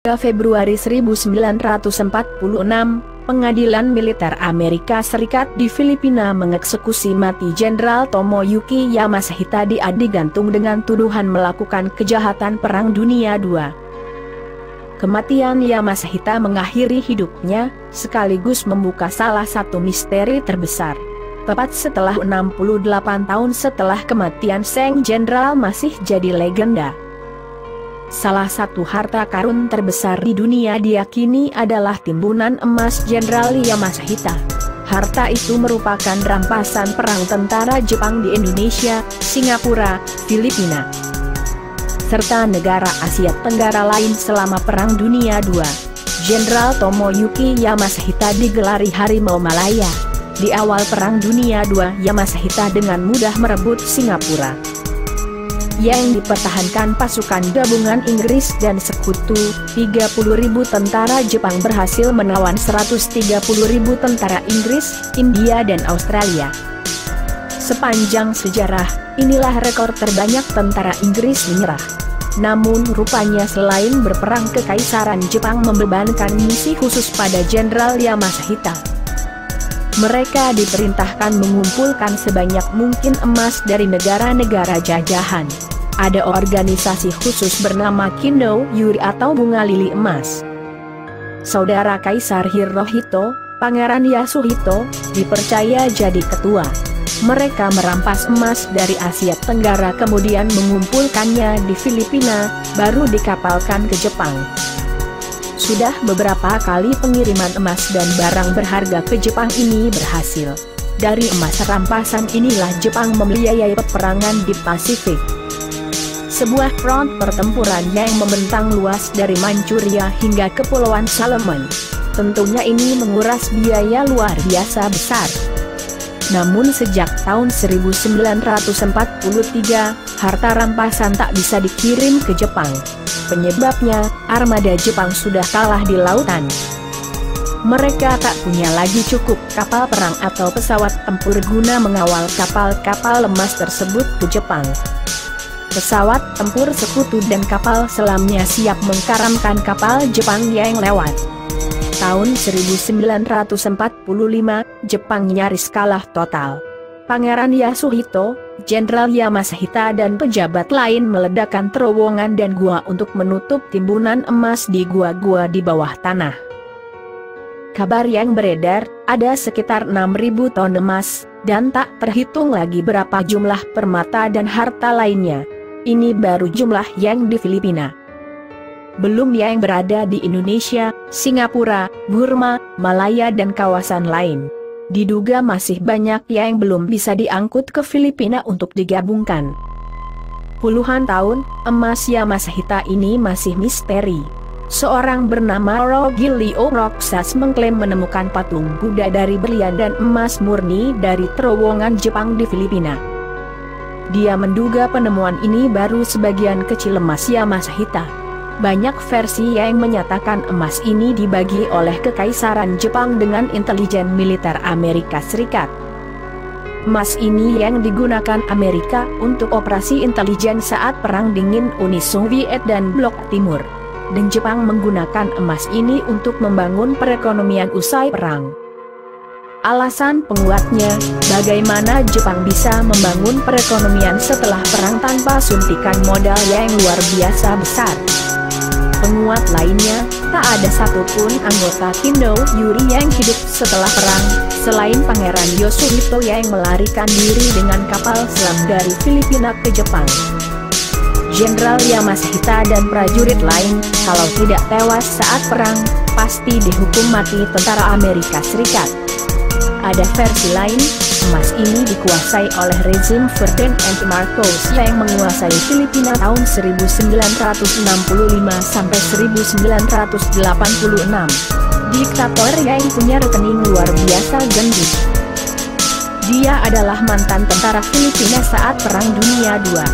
Februari 1946, Pengadilan Militer Amerika Serikat di Filipina mengeksekusi mati Jenderal Tomoyuki Yamashita digantung dengan tuduhan melakukan kejahatan Perang Dunia II. Kematian Yamashita mengakhiri hidupnya, sekaligus membuka salah satu misteri terbesar. Tepat setelah 68 tahun setelah kematian sang jenderal masih jadi legenda. Salah satu harta karun terbesar di dunia diyakini adalah timbunan emas Jenderal Yamashita. Harta itu merupakan rampasan perang tentara Jepang di Indonesia, Singapura, Filipina, serta negara Asia Tenggara lain selama Perang Dunia II. Jenderal Tomoyuki Yamashita digelari Harimau Malaya. Di awal Perang Dunia II, Yamashita dengan mudah merebut Singapura, yang dipertahankan pasukan gabungan Inggris dan Sekutu. 30.000 tentara Jepang berhasil menawan 130.000 tentara Inggris, India dan Australia. Sepanjang sejarah, inilah rekor terbanyak tentara Inggris menyerah. Namun rupanya selain berperang, Kekaisaran Jepang membebankan misi khusus pada Jenderal Yamashita. Mereka diperintahkan mengumpulkan sebanyak mungkin emas dari negara-negara jajahan. Ada organisasi khusus bernama Kindo Yuri atau Bunga Lili Emas. Saudara Kaisar Hirohito, Pangeran Yasuhito, dipercaya jadi ketua. Mereka merampas emas dari Asia Tenggara kemudian mengumpulkannya di Filipina, baru dikapalkan ke Jepang. Sudah beberapa kali pengiriman emas dan barang berharga ke Jepang ini berhasil. Dari emas rampasan inilah Jepang membiayai peperangan di Pasifik. Sebuah front pertempuran yang membentang luas dari Manchuria hingga Kepulauan Salomon. Tentunya ini menguras biaya luar biasa besar. Namun sejak tahun 1943, harta rampasan tak bisa dikirim ke Jepang. Penyebabnya, armada Jepang sudah kalah di lautan. Mereka tak punya lagi cukup kapal perang atau pesawat tempur guna mengawal kapal-kapal lemas tersebut ke Jepang. Pesawat tempur Sekutu dan kapal selamnya siap mengkaramkan kapal Jepang yang lewat. Tahun 1945, Jepang nyaris kalah total. Pangeran Yasuhito, Jenderal Yamashita dan pejabat lain meledakkan terowongan dan gua untuk menutup timbunan emas di gua-gua di bawah tanah. Kabar yang beredar, ada sekitar 6.000 ton emas, dan tak terhitung lagi berapa jumlah permata dan harta lainnya. Ini baru jumlah yang di Filipina. Belum yang berada di Indonesia, Singapura, Burma, Malaya dan kawasan lain. Diduga masih banyak yang belum bisa diangkut ke Filipina untuk digabungkan. Puluhan tahun, emas Yamashita ini masih misteri. Seorang bernama Rogilio Roxas mengklaim menemukan patung Buddha dari berlian dan emas murni dari terowongan Jepang di Filipina. Dia menduga penemuan ini baru sebagian kecil emas Yamashita. Banyak versi yang menyatakan emas ini dibagi oleh Kekaisaran Jepang dengan intelijen militer Amerika Serikat. Emas ini yang digunakan Amerika untuk operasi intelijen saat Perang Dingin Uni Soviet dan Blok Timur. Dan Jepang menggunakan emas ini untuk membangun perekonomian usai perang. Alasan penguatnya, bagaimana Jepang bisa membangun perekonomian setelah perang tanpa suntikan modal yang luar biasa besar. Penguat lainnya, tak ada satupun anggota Kindo Yuri yang hidup setelah perang, selain Pangeran Yasuhito yang melarikan diri dengan kapal selam dari Filipina ke Jepang. Jenderal Yamashita dan prajurit lain, kalau tidak tewas saat perang, pasti dihukum mati tentara Amerika Serikat. Ada versi lain, emas ini dikuasai oleh rezim Ferdinand Marcos yang menguasai Filipina tahun 1965 sampai 1986. Diktator yang punya rekening luar biasa gendut. Dia adalah mantan tentara Filipina saat Perang Dunia II.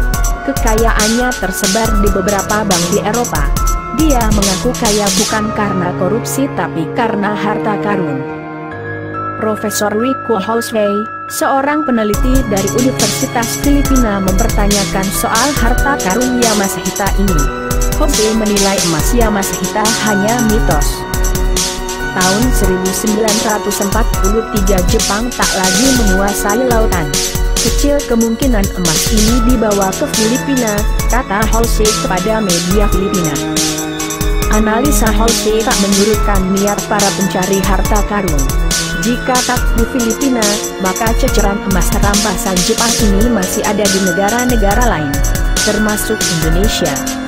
Kekayaannya tersebar di beberapa bank di Eropa. Dia mengaku kaya bukan karena korupsi tapi karena harta karun. Profesor Rico Housey, seorang peneliti dari Universitas Filipina mempertanyakan soal harta karun Yamashita ini. Jose menilai emas Yamashita hanya mitos. Tahun 1943 Jepang tak lagi menguasai lautan. Kecil kemungkinan emas ini dibawa ke Filipina, kata Jose kepada media Filipina. Analisa Jose tak menurutkan niat para pencari harta karun. Jika tak di Filipina, maka ceceran emas rampasan Jepang ini masih ada di negara-negara lain, termasuk Indonesia.